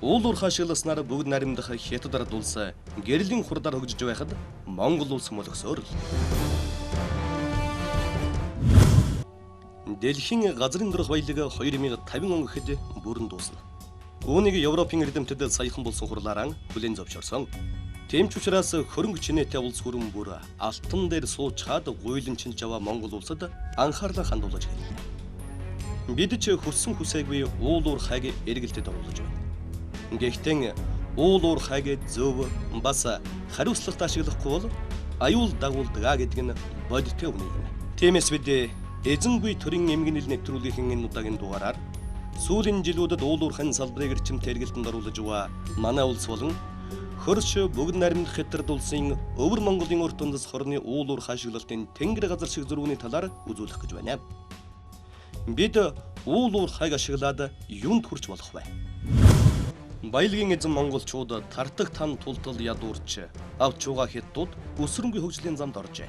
уулуур хашигласнаар бүгд наримдах хятад ард улс гэрлийн хурдаар хөгжиж байхад Монгол улс мөлгсөөр л. Дэлхийн газрын дөрөх баялаг 2050 он гэхэд бүрэн дуусна. Үүнийг Европын эрдэмтэд саяхан болсон хурлаараа хүлээн зөвшөөрсөн. Тийм ч учраас хөрөнгө чинээтэй улс хүрэн бүр алтан дээр суучаад гуйлан чинж аваа Монгол улсад анхаарлаа хандуулж хэлнэ. Бид ч хүссэн хүсээгүй уулуур хайг эргэлтэд оруулж байна. Гэхдээ уулуур хайг зөв бас хариуцлагатай ашиглахгүй бол аюул дагуулдаг гэдэг нь бодиттой үнэ юм. Тиймээс бид эзэнгүй төрийн эмгэнэл нэвтрүүлгийн энэ удаагийн дугаараар сүүлийн жилүүдэд уулуурхайн салбарыг эрчимтэй эргэлтэнд оруулж байгаа манай улс болон хөрш бүгд наримдах хятад улсын өвөр Монголын урт үндэс хорны уулуур хашиглалтын тэнгэр газар шиг зөрүүний талаар үзүүлэх гэж байна. Бид уулуур хайг ашиглаад юунд хүрч болох вэ? Баялагын эзэн монголчууд тартаг тан тултал ядуурч авч байгаа хятадууд өсрөнгүй хөгжлийн замд оржээ.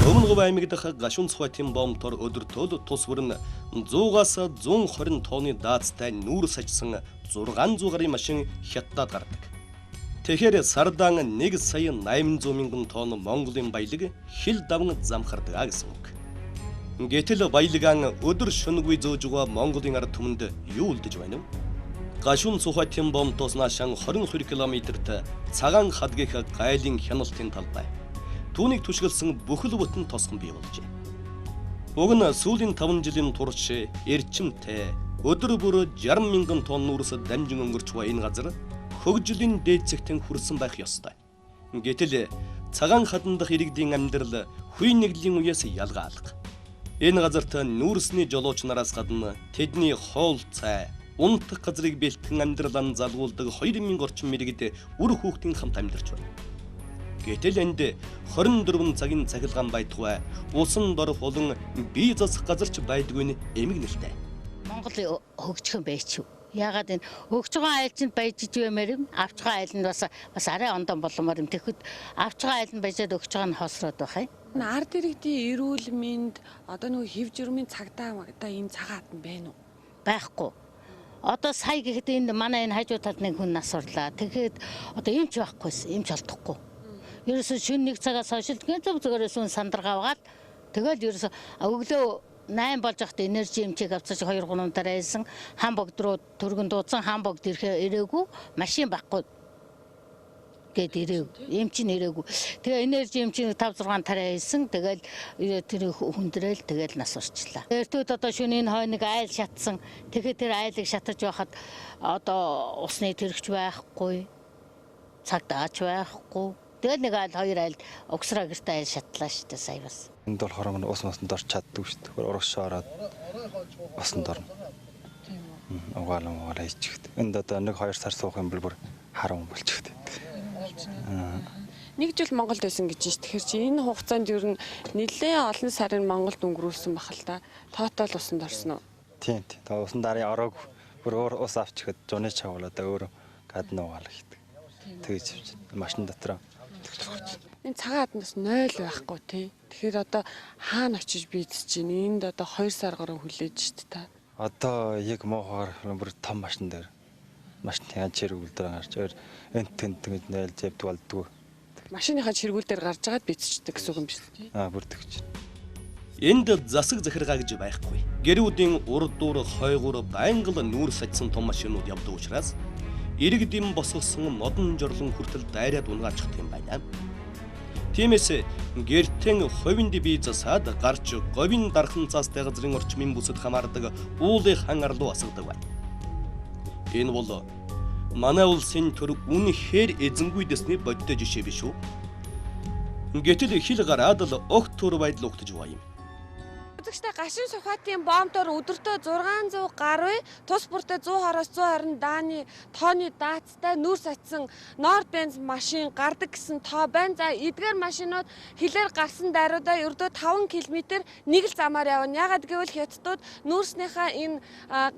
Өмнө говь аймаг дах гашуун цхайтын бомтор өдөртөл тус бүрэн 100-аас 120 тонны даацтай нүүр сажсан 600 гаруй машин хятадад гардаг. Тэгэхээр сардаан 1 сая 800 мянган тонн Монголын баялаг хил даван замхардаг гэсэн үг. Гэтэл баялагаан өдөр шөнөгүй зөөж байгаа Монголын ард түмэнд юу үлдэж байна вэ? Гашуун цхайтын бомтоос наашаан 22 км-т цагаан хадгих гайлын хяналтын талбай. Түүнийг түшгэлсэн бүхэл бүтэн тосгон бий болжээ. Уг нь сүүлийн 5 жилийн турш эрчимтэй өдөр бүр 60 мянган тонн нүүрс дамжин өнгөрч байгаа энэ газар хөгжлийн дээд зэгтэн хүрсэн байх ёстой. Гэтэл цагаан хадан дахь иргэдийн амьдрал хүй нэгдлийн үеэс ялгаалга. Энэ газарт нүүрсний жолооч нараас гадна тэдний хоол цай унтах газрыг бэлтгэн амьдралаа залгуулдаг 2000 орчим иргэд үр хүүхдийн хамт амьдарч байна. Гэтэл энд 24 цагийн цахилгаан байдгүй усан дор болон бие засах газарч байдгүй нь эмэг нэлтэй. Монгол хөгжих байч юу? Ягаад энэ хөгж байгаа айлчинд баяжж баймаар юм? Авч байгаа айлнд бас арай ондон боломоор юм. Тэгэхэд авч байгаа айлнд баяжаад өгч байгаа нь хосроод байх юм. Ард иргэдийн эрүүл мэнд одоо нөгөө хэв жирмийн цагдаа магадаа энэ цагаат нь байна уу? Байхгүй. Одоо сая гэхэд энэ манай энэ хажуу талд нэг хүн нас орлаа. Тэгэхээр одоо эмч байхгүйсэн, эмч олдохгүй. Ерөөсөө шөнө 1 цагаас хойш зөв зөвөрөөс сандаргаавгаад тэгэл ерөөсөө өглөө 8 болж байхдаа энержи эмчийг авцаж 2-3 дараа хэлсэн хан богд руу төргөн дуудсан хан богд ирээгүй машин байхгүй гээд ирээв. Эмч нь ирээгүй. Тэгээ энержи эмчийг 5-6 дараа хэлсэн тэгэл тэр хүндрээл тэгэл нас орчлаа. Эртүүд одоо шөнийн хойног айл шатсан. Тэгэхээр тэр айлыг шатаж байхад одоо усны тэрэгч байхгүй. Цагдаач байхгүй. Тэгэл нэг айл 2 айл угсраа гэртээ айл шатлаа шүү дээ сая бас. Энд болохоор мань ус мосонд орч чаддаг шүү дээ. Урагшаа ороод усанд орно. Тийм үү. Угаалаа иччихд. Энд одоо 1-2 сар суух юм бол бүр харам болчихд. 1 жил Монголд байсан гэж байна. Тэгэхээр чи энэ хугацаанд ер нь нэлээд олон сарын Монголд өнгөрүүлсэн бахал та. Тоотал усанд орсон уу? Тийм. Та усан дарын ороог бүр өөр ус авчихад жуны чавлаа да өөр гадна угаалаа хийдэг. Тэгэж явж машин дотроо. Энэ цагаан хаднаас 0 байхгүй тий. Тэгэхээр одоо хаана очиж бийдэж чинь энд одоо 2 сар гаруй хүлээж штт та. Одоо яг моохоор бүр том машин дээр машин яаж чиргүүлдээр гарч өөр энт тент гэж нэлж явдаг болдгоо. Машиныхаа чиргүүл дээр гарч агаад бийцчдэг гэсэн үг юм биш үү? Бүрдэгч. Энд засаг захиргаа гэж байхгүй. Гэрүүдийн урдуур хойгуур байнгал нүүр сажсан том машинууд явдаг учраас иргэдийн босгосон модон жорлон хүртэл дайраад унгаачих юм байна. Тиймээс гэртэн хувинд бие засаад гарч говийн дархан цаастай газрын орчмын бүсэд хамаардаг уулын хан арлуу асгадаг байна. Энэ бол манай улсын төр үнэхээр эзэнгүй дэсний бодтой жишээ биш үү? Гэтэл хил гараад л огт төр байдал угтаж байгаа юм. Үзэгчтэй гашуун сухатын бомтоор өдөртөө 600 гаруй тус бүртээ 120-оос 120 дааны тооны даацтай нүүр сачсан норд бенз машин гардаг гэсэн тоо байна. За эдгээр машинууд хилээр гарсан даруйдаа ердөө 5 км нэг л замаар явна. Ягаад гэвэл хятадууд нүүрснийхаа энэ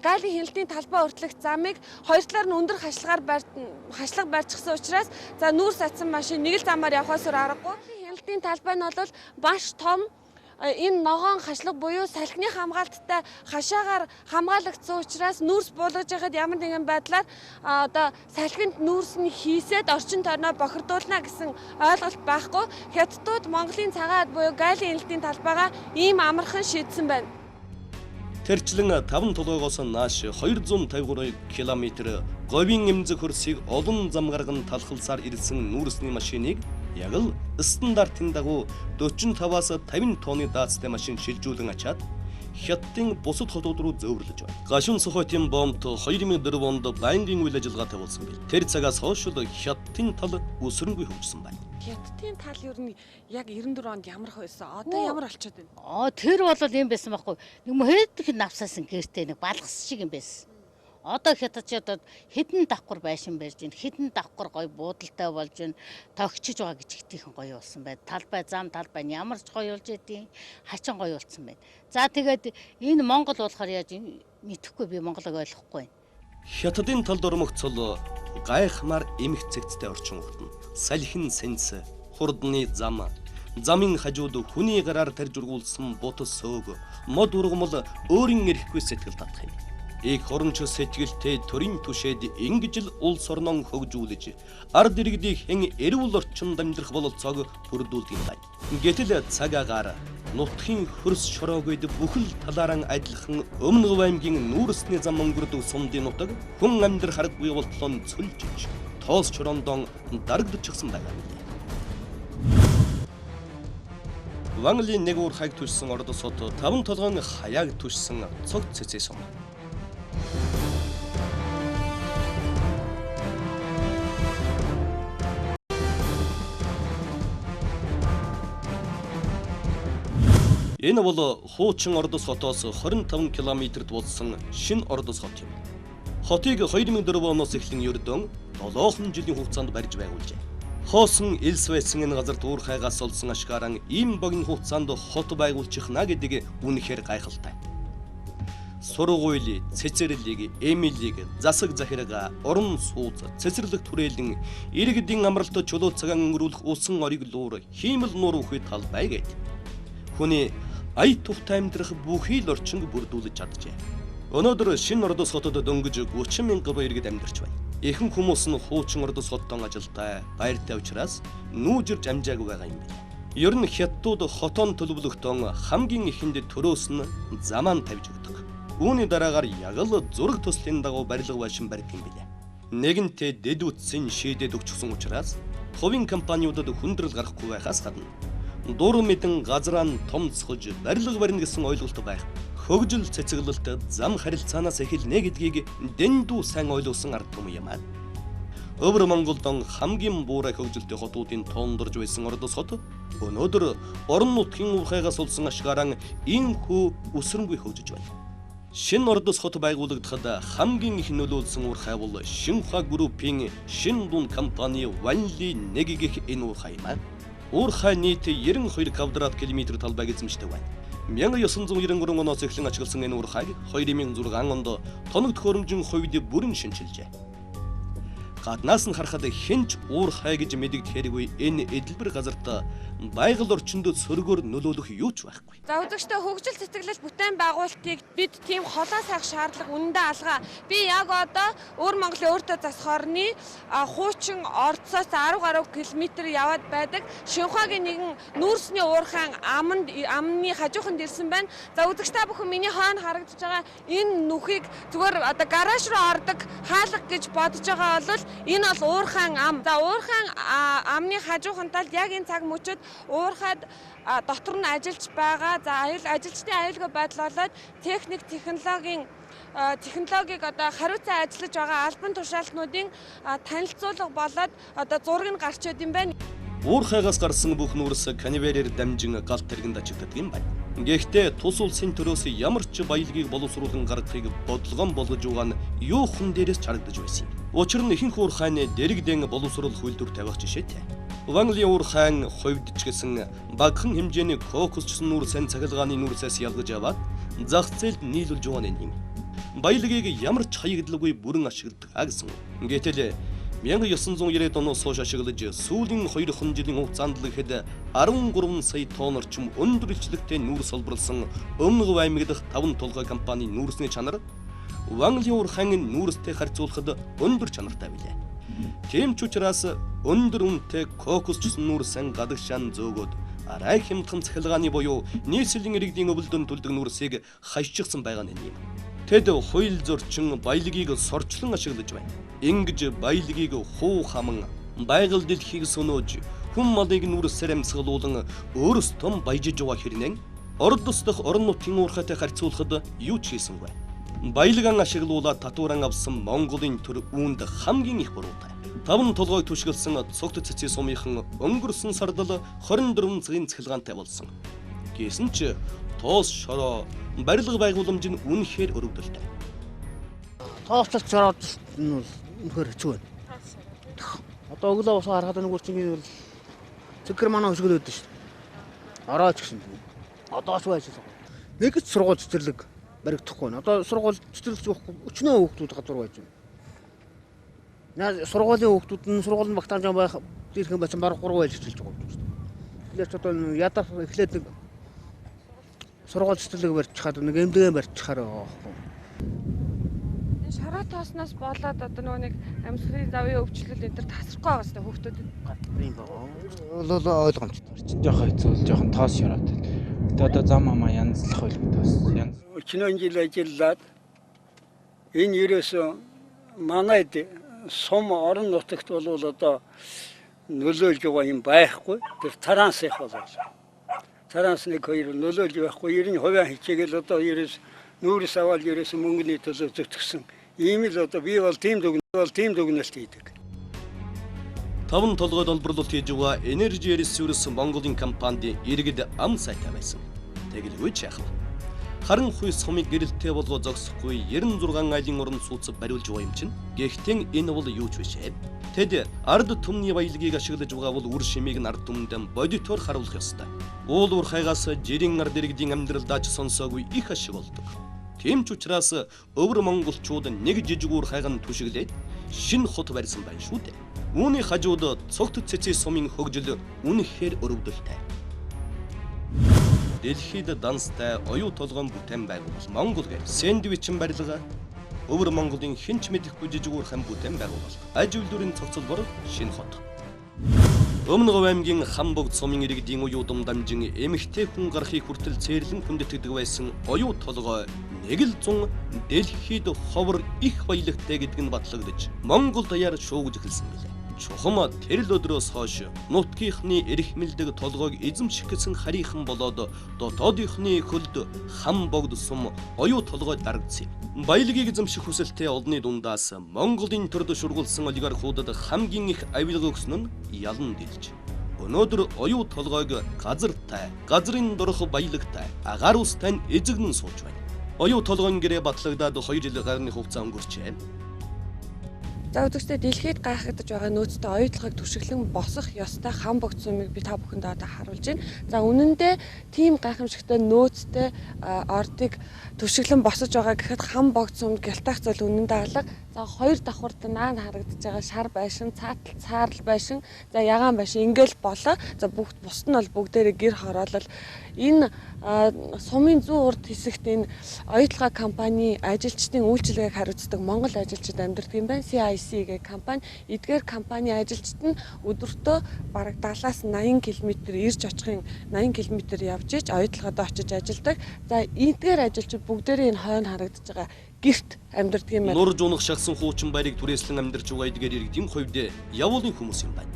галийн хяналтын талбай өртлөх замыг хоёр талаар нь өндөр хашлага барьчихсан учраас за нүүр сачсан машин нэг л замаар явахаас өөр аргагүй. Хяналтын талбай нь бол маш том энэ ногоон хашлаг буюу салхины хамгаалттай хашаагаар хамгаалагдсан учраас нүүрс буулгаж байхад ямар нэгэн байдлаар одоо салхинд нүүрс нь хийсээд орчин тойрноо бохирдуулна гэсэн ойлголт байхгүй. Хятадууд Монголын цагаат буюу галийн элдийн талбайгаа ийм амархан шийдсэн байна. Тэрчлэн 5 толгоогоос нааш 253 км говийн эмзэг хөрсийг олон зам гарган талхалсаар ирсэн нүүрсний машиныг яг л стандартын дагуу 45-аас 50 тонны даацтай машин шилжүүлэн ачаад Хятадын бусад хотууд руу зөөвөрлөж байна. Гашуун Сухотын бомбт 2004 онд байнгын үйл ажиллагаа тавьсан бил. Тэр цагаас хойш л Хятадын тал өсрөнгүй хөгжсөн байна. Хятадын тал ер нь яг 94 онд ямар байсан? Одоо ямар болчиход байна? Тэр бол юм байсан байхгүй. Нэг хэд навсаасан гэртээ нэг балгас шиг юм байсан. Одоо хятадчуудад хэдэн давхар байшин барьж байна. Хэдэн давхар гой буудалтай болж байна. Тогтчиж байгаа гэж ихтийхэн гоё болсон байна. Талбай зам талбай нь ямар ч гоё болж байдیں۔ Хачин гоё болсон байна. За тэгээд энэ Монгол болохоор яаж мэдэхгүй би Монголыг ойлгохгүй байна. Хятадын талд ормогцол гайхмаар эмх цэгцтэй орчин уртна. Салхин сэнс, хурдны зам, замын хажууд хүний гараар тарж ургуулсан бут сөөг, мод ургамал өөрийн эрэхгүй сэтгэл татах юм. Их хоромч сэтгэлтэй төрийн түшээд ингэж л улс орноо хөгжүүлж ард иргэдийн хэн эрүүл орчинд амьдрах бололцоог бүрдүүлдэг юм байна. Гэтэл цагаагаар нутгийн хөрс шороогойд бүхэл талаараа адилхан Өмнөг аймгийн нүүрсний зам өнгөрдөг сумдын нутаг хүн амьдрах хараггүй болтлон цөлжиж тоос чорондон дарагдчихсан байгаа юм. Ванглийн нэг уурхайг түшсэн орд сот 5 толгойн хаяаг түшсэн цогт цэцээ сум. Энэ бол хуучин Ордос хотоос 25 км-д болсон шинэ Ордос хот юм. Хотыг 2004 оноос эхлэн ердөн 7 жилийн хугацаанд барьж байгуулжээ. Хоосон элс байсан энэ газарт уурхайгаас олсон ашгаараа ийм богино хугацаанд хот байгуулчихна гэдэг үнэхээр гайхалтай. Сургууль, цэцэрлэг, эмэлэг, засаг захиргаа, орон сууц, цэцэрлэг түрээлэн, иргэдийн амралтад чулуу цагаан өнгөрүүлэх усан ориг луур, хиймэл нуур үхий талбай гээд хүний ая тухтай амьдрах бүхий л орчинг бүрдүүлж чаджээ. Өнөөдөр шинэ Ордос хотод дөнгөж 30 мянган иргэд амьдарч байна. Ихэнх хүмүүс нь хуучин Ордос хотон ажилтай, баяртай учраас нүүжирж амжаагүй байгаа юм байна. Ер нь хятадууд хотон төлөвлөгтөн хамгийн ихэнд төрөөс нь замаа тавьж өгдөг. Үүний дараагаар яг л зураг төслийн дагуу барилга байшин барьдаг юм билээ. Нэгэнтээ дэд үтсийн шийдээд өгчихсөн учраас хувийн компаниудад хүндрэл гарахгүй байхаас гадна дур мэдэн газраа нь томцохж барилга барина гэсэн ойлголт байх. Хөгжил цэцэглэлт зам харилцаанаас эхэлнэ гэдгийг дэндүү сайн ойлгосон ард түмэн юм аа. Өвөр Монголд хамгийн буурай хөгжилтэй хотуудын тоондорж байсан Ордос хот өнөөдөр орон нутгийн уурхайгаас олсон ашгаараа инхүү өсрөнгүй хөгжиж байна. Шинэ Ордос хот байгуулагдахад хамгийн их нөлөөлсөн уурхай бол Шинхua группийн шинэ дунд компани Ванли 1 гэх энэ уурхай юм аа. Уурхай нийт 92 квадрат километр талбайг эзэмшдэг байна. 1993 оноос эхлэн ашигласан энэ уурхайг 2006 онд тоног төхөөрөмжийн хувьд бүрэн шинжилжээ. Гаднаас нь харахад хинч уурхай гэж мэдэгдэх хэрэггүй энэ эдэлбэр газарт байгаль орчинд сөргөөр нөлөөлөх юу ч байхгүй. За үзэгчдээ хөгжил цэцэглэл бүтээн байгуулалтыг бид тийм холоо сайх шаардлага үнэндээ алгаа. Би яг одоо Өвөр Монголын өөртөө засах орны хуучин Ордсоос 10 гаруй километр яваад байдаг Шинхуагийн нэгэн нүүрсний уурхайн амны хажууханд ирсэн байна. За үзэгчдээ бүхэн миний хойно харагдаж байгаа энэ нүхийг зүгээр одоо гараж руу ордог хаалга гэж бодож байгаа бол энэ бол уурхайн ам. За уурхайн амны хажуухан талд яг энэ цаг мөчид уурхайд дотор нь ажиллаж байгаа. За ажилчдын аюулгүй байдал болоод технологиг одоо хариуцсан ажиллаж байгаа албан тушаалтнуудын танилцуулга болоод одоо зураг нь гарч ирд юм байна. Уурхайгаас гарсан бүх нүүрс конвейерээр дамжин галт тэргэнд ачигддаг юм байна. Гэхдээ тус улсын төрөөс ямар ч баялагийг боловсруулан гаргахыг бодлогон болгож байгаа нь юухан дээрээс чарагдаж байсан юм. Учир нь ихэнх уурхайны дэрэгдэн боловсруулах үйлдвэр тавих жишээтэй. Ванглийн уурхайн хувьд ч гэсэн багахан хэмжээний кокусчсан нүүрсэн цахилгааны нүүрсээс ялгаж аваад зах зээлд нийлүүлж байгаа юм. Баялагийг ямар ч хаягдлагүй бүрэн ашигладаг гэсэн. Гэтэл 1990 оноос хойш ашиглаж сүүлийн 2 жилийн хугацаанд л ихэд 13 сая тонн орчим өндөр илчлэгтэй нүүрс олборлсон Өмнөг Аймаг дахь 5 толгой компанийн нүүрсний чанар Ванлийн урхайн нүүрстэй харьцуулахад өндөр чанартай билээ. Тийм ч учраас өндөр үнэтэй кокусчсан нүүрсэн гадагшаан зөөгөөд арай хямдхан цахилгааны буюу нийслэлийн иргэдийн өвөлдөнд төлдөг нүүрсийг хашчихсан байгаа нь юм. Тэд хууль зөрчин баялагийг сорчлон ашиглаж байна. Ингэж баялагийг хуу хаман байгаль дэлхийг сөнөөж хүн малыг нүүрсээр амьсгалуулан өөрсдөө баяжиж байгаа хэрнэн ордос дахь орон нутгийн уурхайтай харьцуулахад юу ч хийсэнгүй. Баялаган ашиглуулаад татваран авсан Монголын төр үүнд хамгийн их буруутай. 5 толгойг түшгэлсэн цогт цэцгийн сумынхан өнгөрсөн сард л 24 цагийн цахилгаантай болсон. Гэсэн ч тоос шороо барилга байгууламж нь үнэхээр өрөвдөлтэй. Тооцолт шороод нь бол үнэхээр хэцүү байна. Одоо өглөө босоо харахад нэг үрчингийн бол цэгэр манай хөшгөл өгдөө шүү дээ. Орооч гэсэн. Одоо ч байж байгаа. Нэг ч сургууль цэцэрлэг баригдахгүй байна. Одоо сургууль цэцэрлэгч явахгүй өчнөө хүүхдүүд газар байж байна. Наа сургуулийн хүүхдүүд нь сургуулийн багтаамж байх дээрхэн бачин бараг 3 байж хэлж байгаа юм шүү дээ. Тэгэхээр ч одоо ядах эхлээд нэг сургууль цэцэрлэг барьчихад нэг эмдгэн барьчихаар байгаа байхгүй. Шараа тоосноос болоод одоо нөгөө нэг амьсгалын завын өвчлөл энэ төр тасрахгүй байгаа сте хүүхдүүдэд. Тийм байгаа. Бол ойлгомжтой. Чин жоохон хэцүү, жоохон тоос шороотой. Гэтэ одоо зам амаа янзлах байлгүй тоос. Янз. Өчнөө жил ажиллаад энэ ерөөсөө манайд сум орон нутагт бол одоо нөлөөлж байгаа юм байхгүй. Тэр таранс их болоо. Таранс нэг хоёр нөлөөлж байхгүй. 90% хичээгээл одоо ерөөс нүүрс аваад ерөөс мөнгөний төлөө зүтгэсэн. Ийм л одоо би бол тийм дүгнэлт хийдэг. 5 толгойд олборлолт хийж байгаа Energy Resource Mongoлийн компанид иргэд ам сайтай байсан. Тэгэлгүй ч яах вэ? Харан хуй сумыг гэрэлтэй болгоо зогсохгүй 96 айлын орон сууцад бариулж байгаа юм чинь. Гэхдээ энэ бол юу ч биш ээ. Тэд ард түмний баялагийг ашиглаж байгаа бол үр шимийг нь ард түмэнд бодитоор харуулах ёстой. Уул уурхайгаас жирийн ард иргэдийн амьдралдаач сонсоогүй их ашиг болдог. Тийм ч учраас өвөр монголчууд нэг жижиг уурхайг нь түшиглээд шинэ хот барьсан байна шүү дээ. Үүний хажууд цогт цэцгийн сумын хөгжил үнэхээр өрөвдөлтэй. Дэлхийд данстай оюу толгойн бүтээн байгуул Монгол гэх сэндвичэн барилга өвөр Монголын хинч мэдэхгүй жижиг уурхайн бүтээн байгуул аж үйлдвэрийн цогцлбор шинэ хот. Өмнөг Аймгийн Хамбогд сумын иргэдийн уюудам дамжин эмэгтэй хүн гарахыг хүртэл цээрлэн хүндэтгэдэг байсан оюу толгой нэг л зун дэлхийд ховор их баялагтай гэдг нь батлагдаж Монгол даяар шуугж эхэлсэн билээ. Чухам тэрл өдрөөс хойш нутгийнхны эрх мэлдэг толгойг эзэмших гэсэн харийнхан болоод дотоодынхны хөлд Хамбогд сум оюу толгой дарагдсан юм. Баялагийг эзэмших хүсэлтэй олонний дундаас Монголын төрд шургуулсан олигархуудад хамгийн их авилга өгсөн нь ялан дэлж. Өнөөдөр оюу толгойг газартай, газрын дорх баялагтай, агаар устай эзэгнэн сууж байна. Оюу толгойн гэрээ батлагдаад 2 жил гарны хугацаа өнгөрчээ. За үзэгчдээ дэлхийд гайхагдаж байгаа нөөцтэй оюутлогыг түшиглэн босох ёстой Хамбогд сумыг би та бүхэнд одоо харуулж байна. За үнэн дээр тийм гайхамшигтай нөөцтэй ордыг түшиглэн босож байгаа гэхэд Хамбогд сумд гялтайх зүйл үнэн дээр алга. За 2 давхурд наан харагдаж байгаа шар байшин, цаарл байшин, за ягаан байшин ингээл болоо. За бүгд бусд нь бол бүгдээрээ гэр хороолол энэ сумын зүүн урд хэсэгт энэ оюутлогын компани ажилчдын үйлчилгээг хариуцдаг Монгол ажилчид амьдардаг юм байна. CIC гэх компани, эдгээр компани ажилчид нь өдөртөө бараг 70-аас 80 км ирж очихын 80 км явж иж оюутлогод очиж ажилладаг. За эдгээр ажилчид бүгдээрээ энэ хойно харагдаж байгаа гэрт амьдардаг юм байна. Нурж унах шахсан хуучин байрыг түрээслэн амьдарч байгаа эдгээр иргэдийн хувьд явуулын хүмүүс юм байна.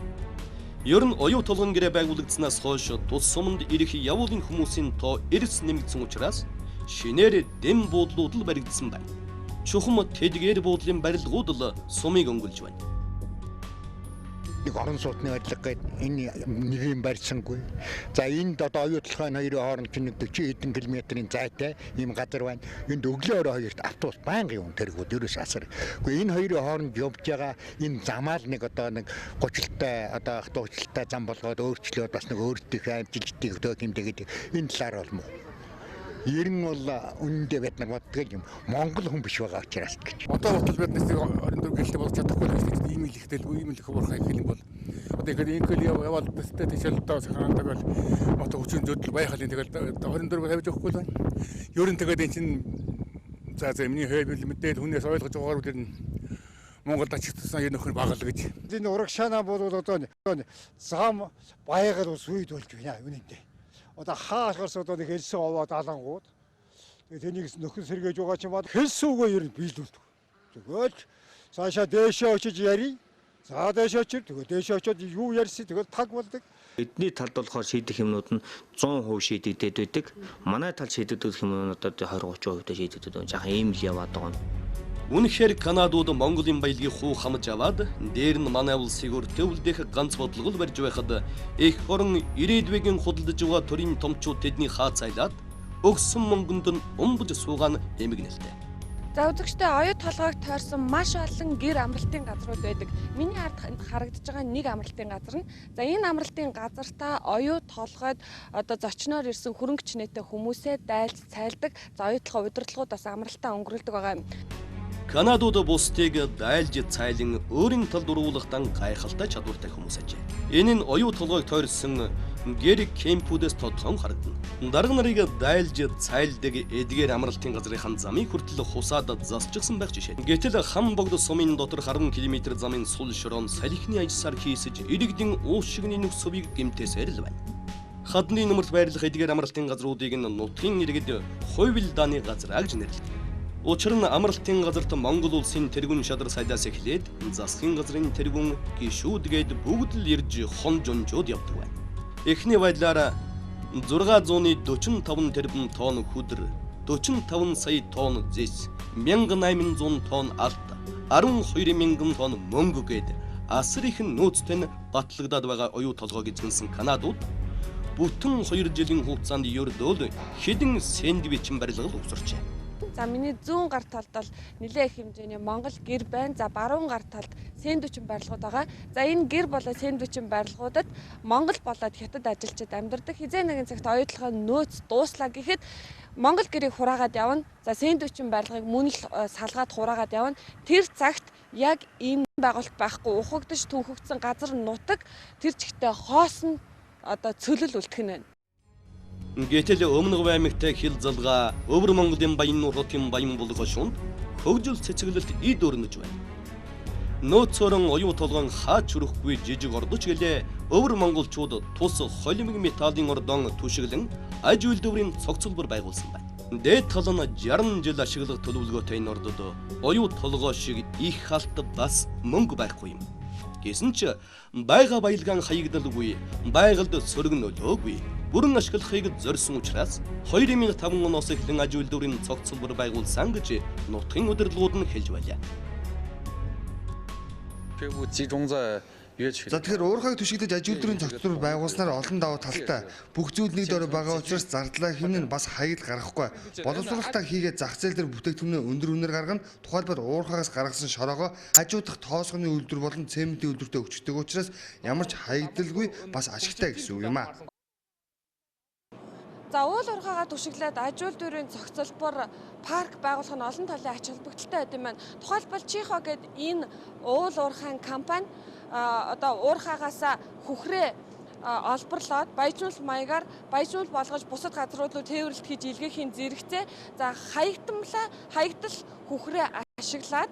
Ер нь оюу толгойн гэрээ байгуулагдсанаас хойш тус суманд ирэх явуулын хүмүүсийн тоо эрс нэмэгдсэн учраас шинээр дэм буудлууд л баригдсан байна. Чухам тэдгээр буудлын барилгууд л сумыг өнгөлж байна. Нэг орон сууцны барилга гээд энэ нэг юм барьсангүй. За энд одоо оюутлогын хоёрын хооронд нэг 40 хэдэн километрийн зайтай ийм газар байна. Энд өглөөр хоёрт автобус байнгын юм тэргүүд ерөөс асар. Гэхдээ энэ хоёрын хооронд явж байгаа энэ замаа л нэг одоо нэг гучлалтай одоо хатуучлалтай зам болгоод өөрчлөөд бас нэг өөртөөхөө амжилтыг өгдөг юм тэгээд энэ талаар бол муу. ер нь бол үнэндээ бид нар боддог юм. Монгол хүн биш байгаа учраас гэж. Одоо бодвол бид нэстийг 24 гэлтэй болж чадахгүй л гэж ийм л ихтэй ийм л их уурхай хэл юм бол одоо ихэд ингээл яваад тэстэй тийшэл одоо сахаандаг бол одоо хүчин зөдөл байхалын тэгэл 24 тавьж өгөхгүй л байна. Ер нь тэгээд эн чинь за миний хэвэл мэдээд хүнээс ойлгож байгаагаар үл нь Монголд ачигдсан энэ нөхөр багал гэж. Энэ урагшаана бол одоо зам байгаль ус үйд болж байна үнэндээ. Одоо хаашгаас одоо нэг хэлсэн овоод алангууд. Тэгээд тэнийг нөхөн сэргээж байгаа чинь бод хэлсүүгээ ер нь биелүүлдэг. Тэгвэл цаашаа дээшээ очиж яри. За дээшээ очив. Тэгээд дээшээ очиод юу ярьсан тэгэл таг болдог. Эдний талд болохоор шийдэх юмнууд нь 100% шийдэгдээд байдаг. Манай талд шийдэгдэх юмнуудад 20-30% шийдэгдээд байна. Жаахан ийм л яваад байгаа нь. Үнэхээр Канадууд Монголын баялагийг хуу хамж аваад дээр нь манай улсыг өртөвлдөх ганц бодлого л барьж байхад их орон ирээдүйн худалдаж байгаа төрийн томчууд тэдний хаа цайлаад өгсөн мөнгөнд нь умбаж суугаан эмгэнэлтэй. За үзэгчдээ оюу толгойг тойрсон маш олон гэр амралтын газрууд байдаг. Миний ард харагдаж байгаа нэг амралтын газар нь. За энэ амралтын газартаа оюу толгойд одоо зочноор ирсэн хөрөнгө чинээтэй хүмүүсээ дайлж цайлдаг. За оюу толгой удирдлагууд бас амралтаа өнгөрүүлдэг байгаа юм. Канадууд бусдыг дайлж цайлан өөрийн талд уруулахтан гайхалтай чадвартай хүмүүс ажээ. Энэ нь оюу толгойг тойрсон гэр кемпүүдээс тодхон харагдана. Дарга нарыг дайлж цайлдаг эдгээр амралтын газрынхан замыг хүртэл хусаад засчихсан байх жишээ. Гэтэл хам богд сумын дотор 10 км замын сул шороон салхины ажсаар хийсэж иргэдийн уушигны нөхцөвийг гэмтээсээр л байна. Хадны нөмөрт байрлах эдгээр амралтын газруудыг нь нутгийн иргэд хувилдааны газар гэж нэрлэдэг. Учир нь амралтын газарт Монгол улсын тэргүүн шадар сайдаас эхлээд засгийн газрын тэргүүн гишүүдгээд бүгд л ирж хон жонжууд явдаг байна. Эхний байдлаар 645 тэрбум тонн хүдэр, 45 сая тонн зэс, 1800 тонн алт, 12,000 тонн мөнгө гээд асар их нөөцтэй нь батлагдаад байгаа оюу толгойг эзэмсэн Канадууд бүтэн 2 жилийн хугацаанд ердөөл хэдэн сэндвичэн барилгал угсарчээ. За миний зүүн гар талд бол нэлээд их хэмжээний Монгол гэр байна. За баруун гар талд сэндвичэн барилгууд байгаа. За энэ гэр болоо сэндвичэн барилгуудад Монгол болоод хятад ажилчид амьдардаг. Хизээ нэгэн цагт оюу толгой нөөц дууслаа гэхэд Монгол гэрийг хураагаад явна. За сэндвичэн барилгыг мөн л салгаад хураагаад явна. Тэр цагт яг ийм байгуулалт байхгүй ухагдж түнхэгдсэн газар нутаг тэр чигтээ хоосон одоо цөлөл үлдэх нь байна. Гэтэл өмнөг баймигтай хил залгаа өвөр Монголын баян нууртын баян болгошунд хөгжил цэцэглэлт ид өрнөж байна. Нөөцөрөн оюу толгойн хаач өрөхгүй жижиг ордоч гэлээ өвөр монголчууд тус холимог металлын ордон түшиглэн аж үйлдвэрийн цогцлбор байгуулсан байна. Дээд тал нь 60 жил ашиглах төлөвлөгөөтэй энэ ордод оюу толгой шиг их халт бас мөнгө байхгүй юм. Гэсэн ч байга баялгаан хаягдалгүй, байгальд сөргөнөлөөгүй, бүрэн ашиглахыг зорьсон учраас 2005 оноос эхлэн аж үйлдвэрийн цогцлбор байгуулсан гэж нутгийн удирдлагууд нь хэлж байлаа. За тэгэхээр уурхайг түшигдэж аж үйлдвэрийн цогцлбор байгуулснаар олон давуу талтай бүх зүйл нэг дөрөв байгаа учраас зардлаа хэмнэн бас хаягд гаргахгүй. Боловсруулалтаа хийгээд зах зээл дээр бүтээгдэхүүнээ өндөр үнээр гаргана. Тухайлбал уурхайгаас гаргасан шороогоо хажуудах тоосгоны үйлдвэр болон цементийн үйлдвэртэй өчтдөг учраас ямар ч хаягдалгүй бас ашигтай гэсэн үг юм аа. За уул уурхайгаа түшиглээд аж үйлдвэрийн цогцлбор парк байгуулах нь олон талын ач холбогдолтой байд юм байна. Тухайлбал Чихо гэдэг энэ уул уурхайн компани одоо уурхайгаасаа хүхрээ олборлоод баяжуул маягаар баяжуул болгож бусад газрууд руу тээвэрлэлт хийж илгээхийн зэрэгцээ. За хаягдал хүхрээ ашиглаад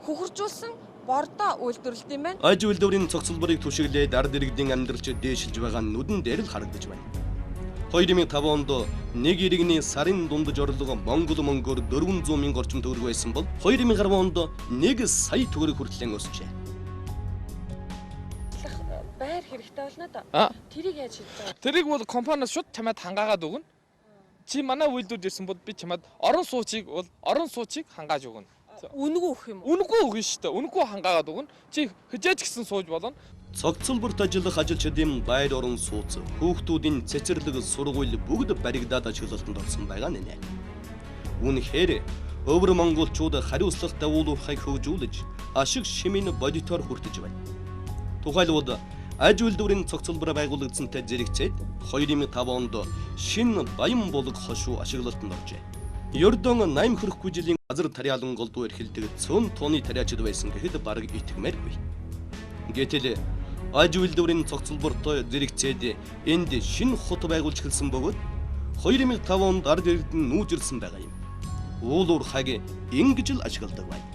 хөхөржүүлсэн бордоо үйлдвэрлэдэг юм байна. Аж үйлдвэрийн цогцлборыг түшиглээд ард иргэдийн амьдралч дээшилж байгаа нүдэн дээр л харагдаж байна. 2005 онд нэг иргэний сарын дундаж орлого Монгол мөнгөөр 400 мянга орчим төгрөг байсан бол 2010 онд 1 сая төгрөг хүртэл өсчээ. Байр хэрэгтэй болно да. Тэрийг яаж хийж байгаа? Тэрийг бол компаниас шууд чамайг хангаагаад өгнө. Чи манай үйлдвэрд ирсэн бол би чамайг орон суучийг хангааж өгнө. Үнэгүй өгөх юм уу? Үнэгүй өгнө шүү дээ. Үнэгүй хангаагаад өгнө. Чи хижээж гисэн сууж болно. Цогцлборт ажиллах ажилчдын байр орон сууц, хүүхдүүдийн цэцэрлэг сургууль бүгд баригдаад ажиглалтанд орсон байгаа нэ. Үнэхээр өвөр монголчууд хариуцлагатай уул уурхайг хөгжүүлж, ашиг шимийн бодитоор хүртэж байна. Тухайлбал аж үйлдвэрийн цогцлбор байгуулагдсантай зэрэгцээд 2005 онд шинэ Баян булаг хошуу ашиглалтанд оржээ. Ердөн 80 хүрэхгүй жилийн газар тариалан голдуу эрхэлдэг цөөн тооны тариачид байсан гэхэд бараг итгэмээргүй. Гэтэл аж үйлдвэрийн цогцлбортой зэрэгцээд энд шинэ хот байгуулж эхэлсэн бөгөөд 2005 онд ард эрдэнэ нүүж ирсэн байгаа юм. Уул уурхайг ингэж л ашигладаг байна.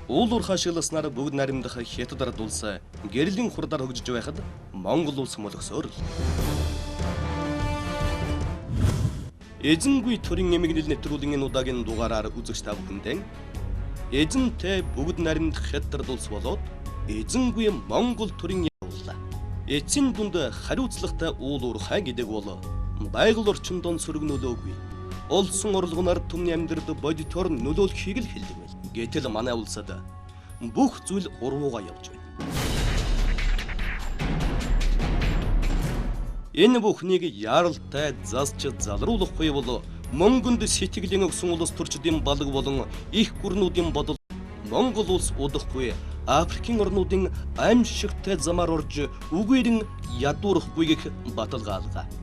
Уул уурхай ашигласнаар бүгд наримдах хятад ард улс гэрлийн хурдаар хөгжиж байхад Монгол улс молгосоор л. Эзэнгүй төрийн эмгэнэл нэвтрүүлгийн удаагийн дугаараар үзэгч та бүхэндээ эзэнтэй бүгд наримдах хятад ард улс болоод эзэнгүй Монгол төрийн явууллаа. Эцсийн дунд хариуцлагатай уул уурхай гэдэг бол байгаль орчинд сөргнөлөөгүй. Олсон орлогоноор түмний амьдралд бодитоор нөлөөлөхийг л хэлдэг байл. Гэтэл манай улсад бүх зүйл урууга явж байна. Энэ бүхнийг яаралтай засч залруулахгүй бол Монголд сэтгэлийн өгсөн улс төрчдийн балаг болон их гүрнүүдийн бодол Монгол улс удахгүй Африкийн орнуудын аимшигтай замаар орж үгээрэн ядуурахгүй гэх баталгаалгаа.